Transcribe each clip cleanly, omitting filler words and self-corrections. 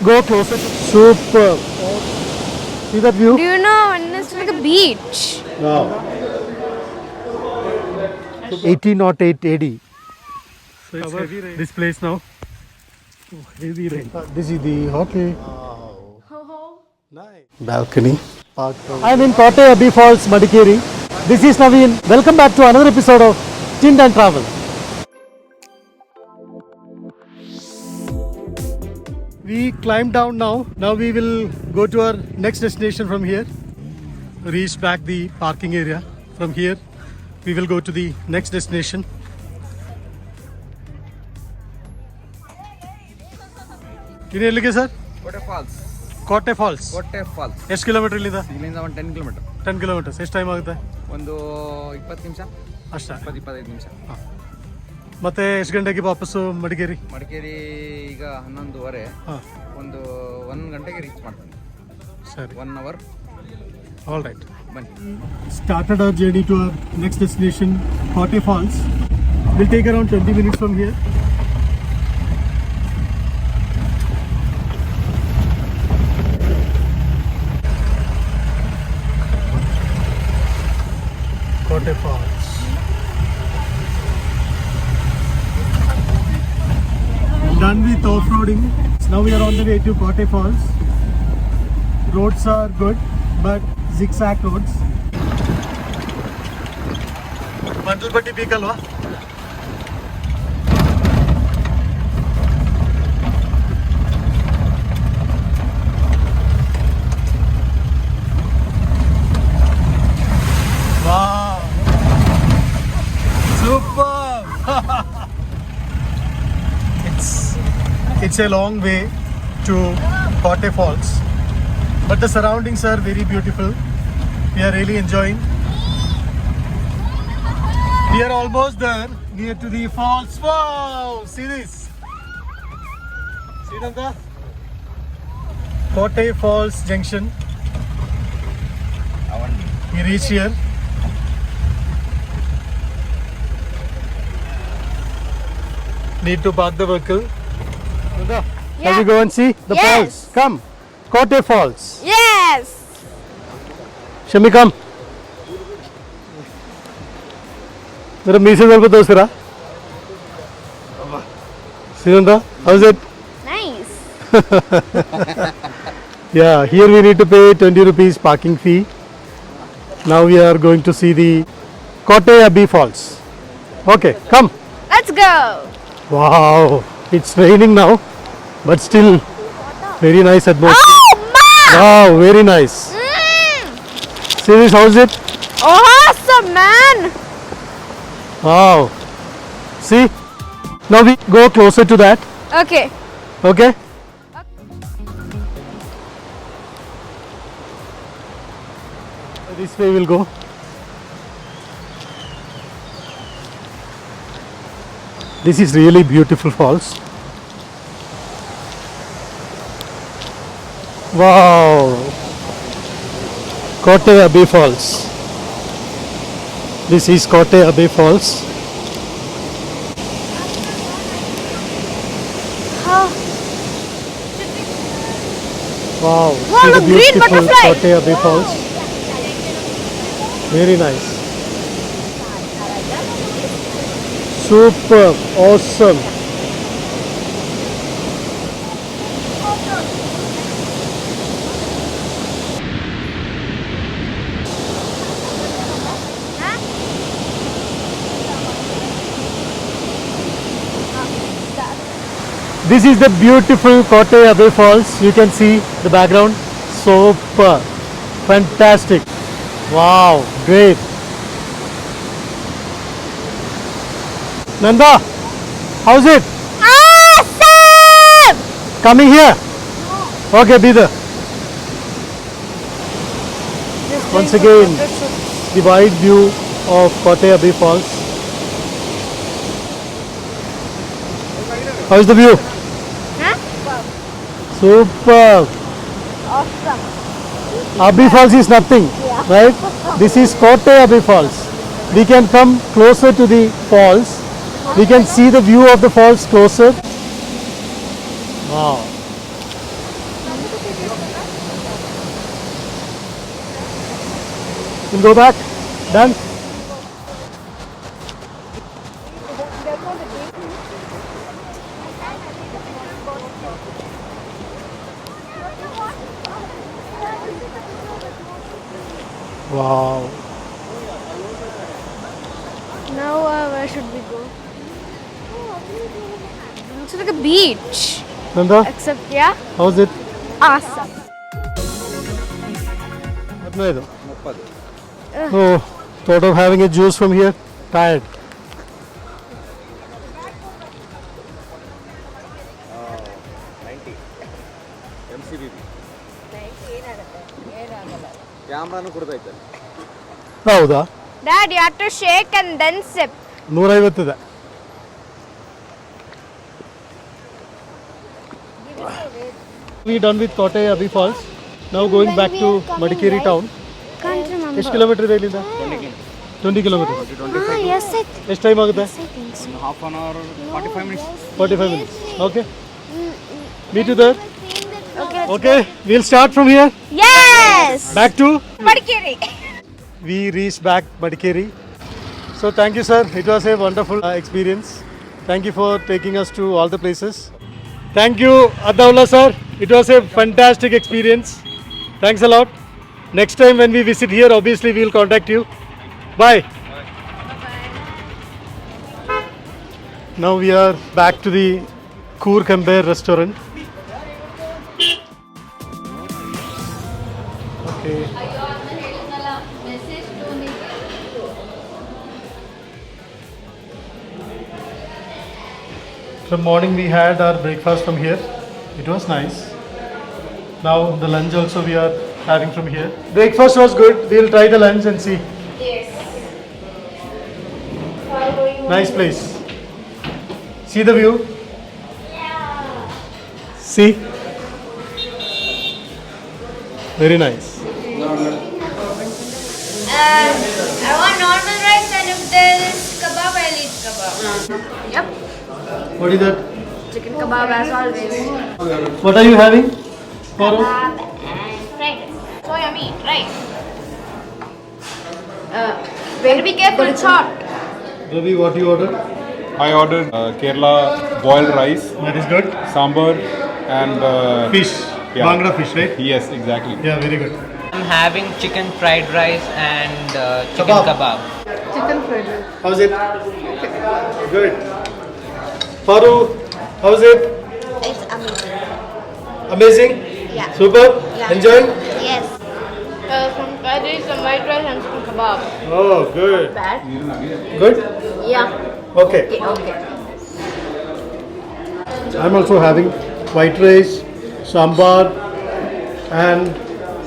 go closer. Super. See that view? Do you know when it's like a beach? Wow. 1808 AD. So it's heavy rain. This place now. Oh, heavy rain. This is the okay. Nice. Balcony. I'm in Kotte Abbey Falls, Madikeri. This is Naveen. Welcome back to another episode of Tint and Travel. We climbed down now. Now we will go to our next destination from here. Reach back the parking area. From here, we will go to the next destination. Can you sir? Kotte Falls. Kotte Falls. Kotte Falls. ಎಷ್ಟು kilometre ಇಲ್ಲಿಂದ? ಇಲ್ಲಿಂದ ಒಂದು 10 kilometre. 10 kilometres. ಎಷ್ಟು time ಆಗುತ್ತೆ? ಒಂದು 20 ನಿಮಿಷ ಅಷ್ಟೇ. 20-25 ನಿಮಿಷ. ಮತ್ತೆ ಎಷ್ಟು ಗಂಟೆಗೆ ವಾಪಸ್ಸು ಮಡಿಕೇರಿ? ಮಡಿಕೇರಿ ಈಗ 11:30. ಹಾಂ. ಒಂದು 1 ಗಂಟೆಗೆ ರೀಚ್ ಮಾಡ್ತಾನೆ. ಸರಿ. 1 hour. All right. ಬನ್ನಿ. Started our journey to our next destination, Kotte Falls. Will take around 20 minutes from here. Kotte Falls. Done with off-roading. So now we are on the way to Kotte Falls. Roads are good, but zigzag roads. Mandalpatti peak alva? Wow! Super! It's a long way to Kotte Falls, but the surroundings are very beautiful. We are really enjoying. We are almost there, near to the falls. Wow! See this? See Nanda? Kotte Falls Junction. We reach here. Need to park the vehicle. Nanda, shall we go and see the Yes. falls? Come, Kotte Falls. Yes! Shall we come? मेरा मीसे जल पे Dotasra. Sinanda, how's it? Nice. Yeah, here we need to pay 20 rupees parking fee. Now we are going to see the Kotte Abbey Falls. Okay, come. Let's go! Wow, it's raining now, but still very nice atmosphere. Oh, ma! Wow, very nice. See this, how's it? Awesome, man! Wow. See? Now we go closer to that. Okay. Okay? This way we'll go. This is really beautiful falls. Wow. Kotte Abbey Falls. This is Kotte Abbey Falls. Oh, Wow. Wow, See the look, green beautiful butterfly. Kotte Abbey Falls. Very nice. Super. Awesome. This is the beautiful Kotte Abbey Falls. You can see the background. Super. Fantastic. Wow. Great. Nanda, how's it? awesome! Coming here? Okay, be there. Once again, the wide view of Kotte Abbey Falls. How is the view? Huh? Super. Awesome. Abbey Falls is nothing, right? This is Kotte Abbey Falls. We can come closer to the falls. We can see the view of the falls closer. Wow. We'll go back. Done. Wow. Now where should we go? Looks like a beach. Nanda, Except yeah, how's it? awesome. What do? 30. Oh, thought of having a juice from here. Tired. MCBB. ಕ್ಯಾಮ್ರಾನು ಕೊಡ್ತೈತೆ. ಹೌದಾ? Dad, you have to shake and then sip. 150 ಇದೆ. We done with Kotte Abhi Falls. Now going back to Madikeri town. Can't remember. ಎಷ್ಟು kilometre ಇದೆ ಇಲ್ಲಿಂದ? 20 kilometre. Yes, I ಎಷ್ಟು time ಆಗುತ್ತೆ? think so. Half an hour, 45 minutes. 45 minutes. Okay. Meet you there. Okay. Okay. We'll start from here. Yes. Back to. Madikeri. We reached back Madikeri. So thank you, sir. It was a wonderful experience. Thank you for taking us to all the places. Thank you, Adawla sir. It was a fantastic experience. Thanks a lot. Next time when we visit here, obviously we will contact you. Bye. Now we are back to the Koor Kamber restaurant. Okay. From morning we had our breakfast from here. It was nice. Now the lunch also we are having from here. Breakfast was good. We'll try the lunch and see. Yes. Nice place. See the view? See? Very nice. I want normal rice, and if there is kebab, I'll eat kebab. Yep. What is that? Chicken kebab as always. What are you having? Paro? Kebab and fried rice. So yummy, right? Better be careful, it's hot. Ravi, what you ordered? I ordered Kerala boiled rice, That is good. sambar, and Fish. Yeah. Bhangra fish, right? Yes, exactly. Yeah, very good. I'm having chicken fried rice and chicken Kebab. kebab. How's it? Good. Paru, how's it? It's amazing. Amazing? Yeah. Super? Yeah. Enjoying? Yes. Some fried rice, some white rice, and some kebab. Oh, good. Bad? Good? Yeah. Okay. Okay. I'm also having white rice, sambar, and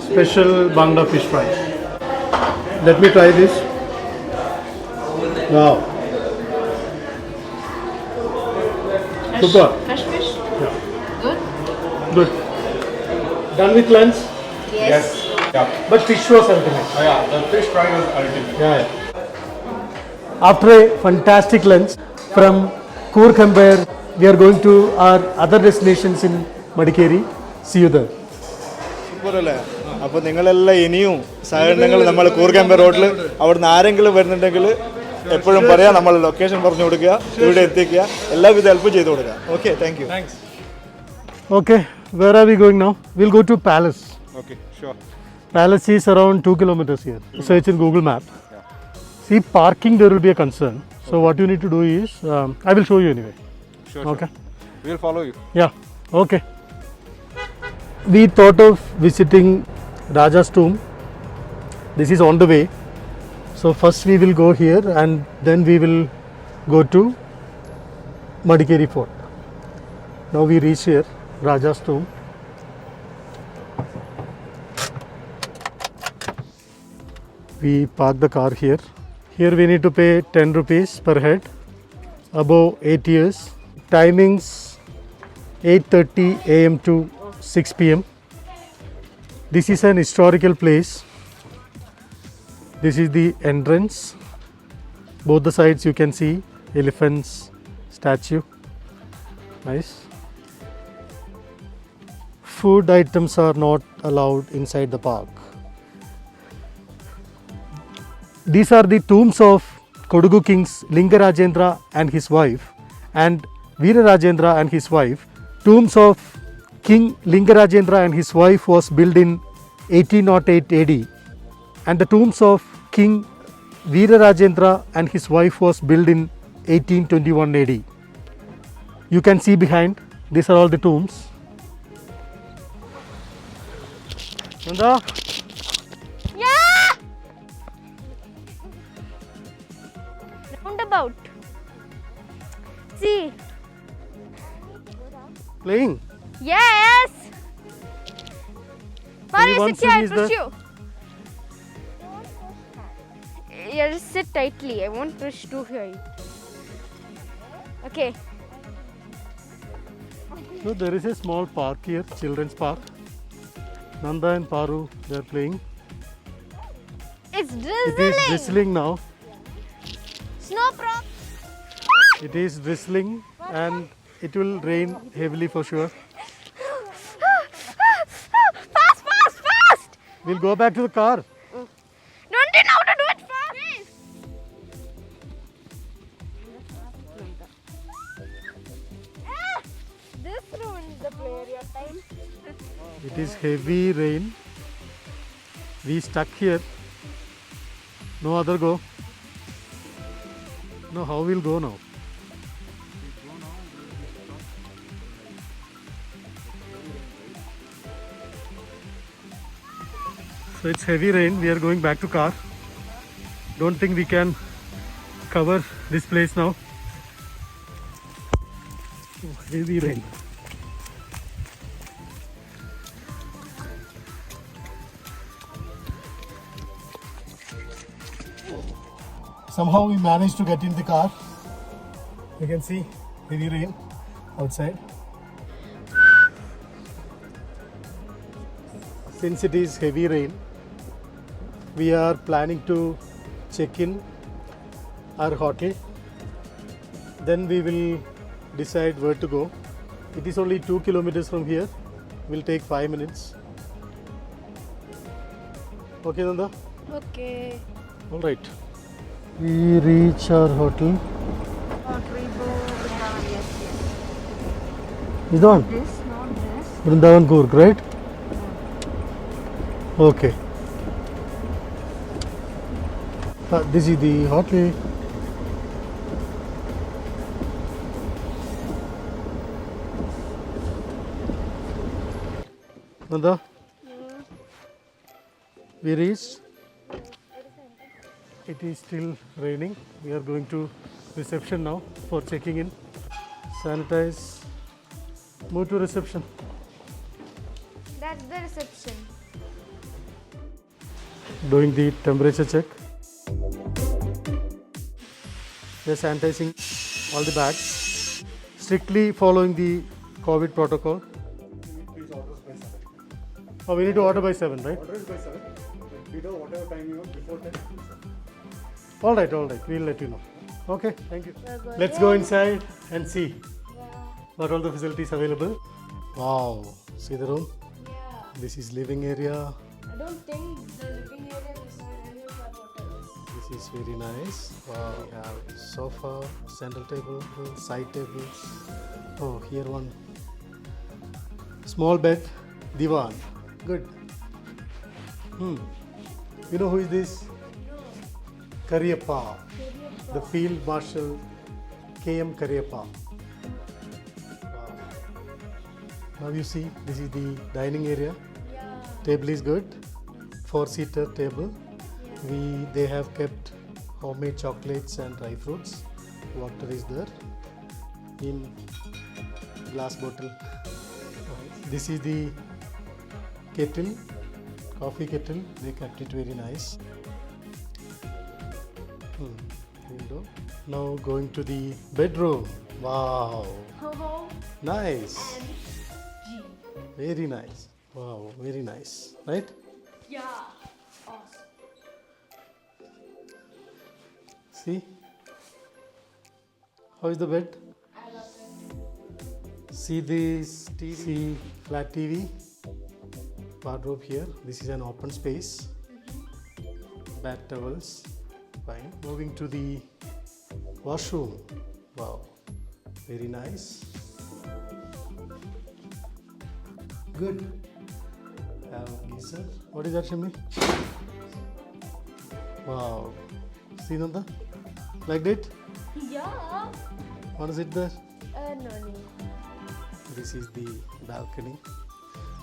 special Bangla fish fry. Let me try this. Wow. Super. Fresh fish? Yeah. Good? Good. Done with lunch, Yes. Yeah. but fish was ultimate. Oh, yeah. The fish fry was ultimate. Yeah. After a fantastic lunch from Koor Kamber, we are going to our other destinations in Madikeri. See you there. സൂപ്പറല്ലേ? അപ്പോൾ നിങ്ങളെല്ലാം ഇനിയും സഹകരണങ്ങൾ നമ്മൾ കൂർക്കമ്പ റോഡിൽ അവിടുന്ന് ആരെങ്കിലും വരുന്നുണ്ടെങ്കിൽ എപ്പോഴും പറയാം, നമ്മൾ ലൊക്കേഷൻ പറഞ്ഞു കൊടുക്കുക, ഇവിടെ എത്തിക്കുക, എല്ലാവിധ ഹെൽപ്പ് ചെയ്ത് കൊടുക്കുക. Okay, thank you. Okay, where are we going now? We'll go to Palace. Okay, sure. Palace is around 2 kilometers here. Search in Google Map. See, parking there will be a concern. So what you need to do is, I will show you anyway. Sure. Okay. We'll follow you. Yeah. Okay. We thought of visiting Raja's tomb. This is on the way. So first we will go here and then we will go to Madikeri Fort. Now we reach here, Raja's tomb. We park the car here. Here we need to pay 10 rupees per head, above 8 years. Timings 8:30 a.m. to 6 p.m. This is an historical place. This is the entrance. Both the sides you can see elephants statue. Nice. food items are not allowed inside the park. These are the tombs of Kodugu kings Lingarajendra and his wife and Veerarajendra and his wife. Tombs of King Lingarajendra and his wife was built in 1808 AD, and the tombs of King Veerarajendra and his wife was built in 1821 AD. You can see behind, these are all the tombs. Nanda? Yeah! Roundabout. See. Playing? Yes! Mario, one sit here, swing I'll is push you. Yeah, just sit tightly. I won't push too high. Okay. So there is a small park here, children's park. Nanda and Paru, they are playing. It's It drizzling. is drizzling now. Snow prop. It is drizzling and it will rain heavily for sure. Fast, fast, fast! We'll go back to the car. Don't you know how to do it fast? This ruins the play area time. It is heavy rain. We stuck here. No other go. No, how we'll go now? So it's heavy rain. We are going back to car. Don't think we can cover this place now. Oh, heavy rain. Somehow we managed to get in the car. You can see heavy rain outside. Since it is heavy rain, we are planning to check in our hotel. Then we will decide where to go. It is only 2 kilometers from here. Will take 5 minutes. Okay, Nanda? Okay. All right. We reach our hotel. Is on? This, not this. Vrindavan Coorg, right? Okay. This is the hotel. Nanda? We reached. It is still raining. We are going to reception now for checking in. Sanitize. Move to reception. That's the reception. Doing the temperature check. They're sanitizing all the bags. Strictly following the COVID protocol. Oh, we need to order by 7, right? Order is by 7. We know whatever time you want before 10. All right. We'll let you know. Okay, thank you. Let's go inside and see what all the facilities available. Wow, see the room? Yeah. This is living area. I don't think the living area is any of our hotels. This is very nice. Wow, we have sofa, center table, side tables. Oh, here one small bed, divan. Good. You know who is this? Kariyappa, the Field Marshal K.M. Kariyappa. Wow. Now you see, this is the dining area. Yeah. Table is good, 4-seater table. They have kept homemade chocolates and dry fruits. Water is there in glass bottle. This is the kettle, coffee kettle. They kept it very nice. Window. Now going to the bedroom. Wow, nice. Very nice. Wow, very nice. Right? Yeah. Awesome. See? How is the bed? I love it. See this TV, flat TV. wardrobe here. This is an open space. Bath towels. Fine. Moving to the washroom. Wow. Very nice. Good. Have geyser. What is that, Shami? Wow. See, Nanda? Like that? Yeah. What is it there? No need. This is the balcony.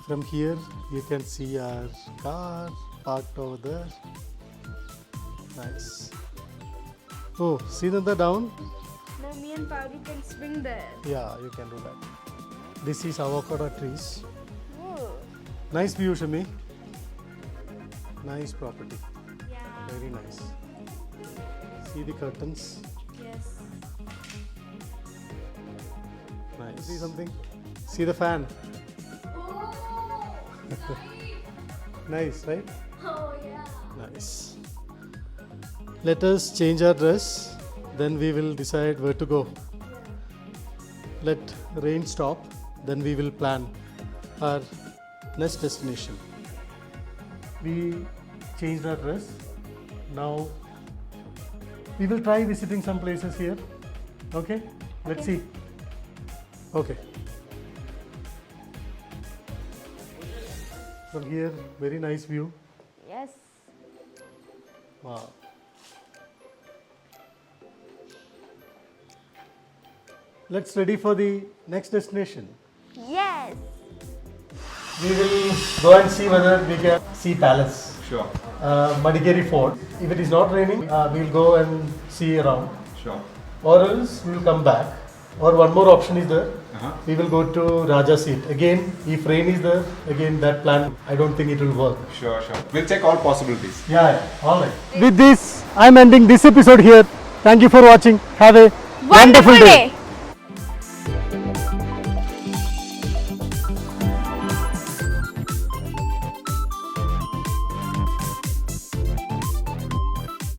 From here, you can see our car parked over there. Nice. Oh, see Nanda down? Now me and Pablo can swing there. Yeah, you can do that. This is avocado trees. Whoa. Nice view, Shami. Nice property. Yeah. Very nice. See the curtains. Yes. Nice. See something? See the fan. Oh. Nice, right? Oh yeah. Nice. Let us change our dress, then we will decide where to go. Let rain stop, then we will plan our next destination. We changed our dress. Now we will try visiting some places here. Okay? Let's see. Okay. From here, very nice view. Yes. Wow. Let's ready for the next destination. Yes. We will go and see whether we can see palace. Sure. Madikeri Fort. If it is not raining, we'll go and see around. Sure. Or else we'll come back. Or one more option is there. We will go to Raja Seat. Again, if rain is there, again that plan, I don't think it will work. Sure. We'll check all possibilities. Yeah. All right. With this, I'm ending this episode here. Thank you for watching. Have a wonderful day.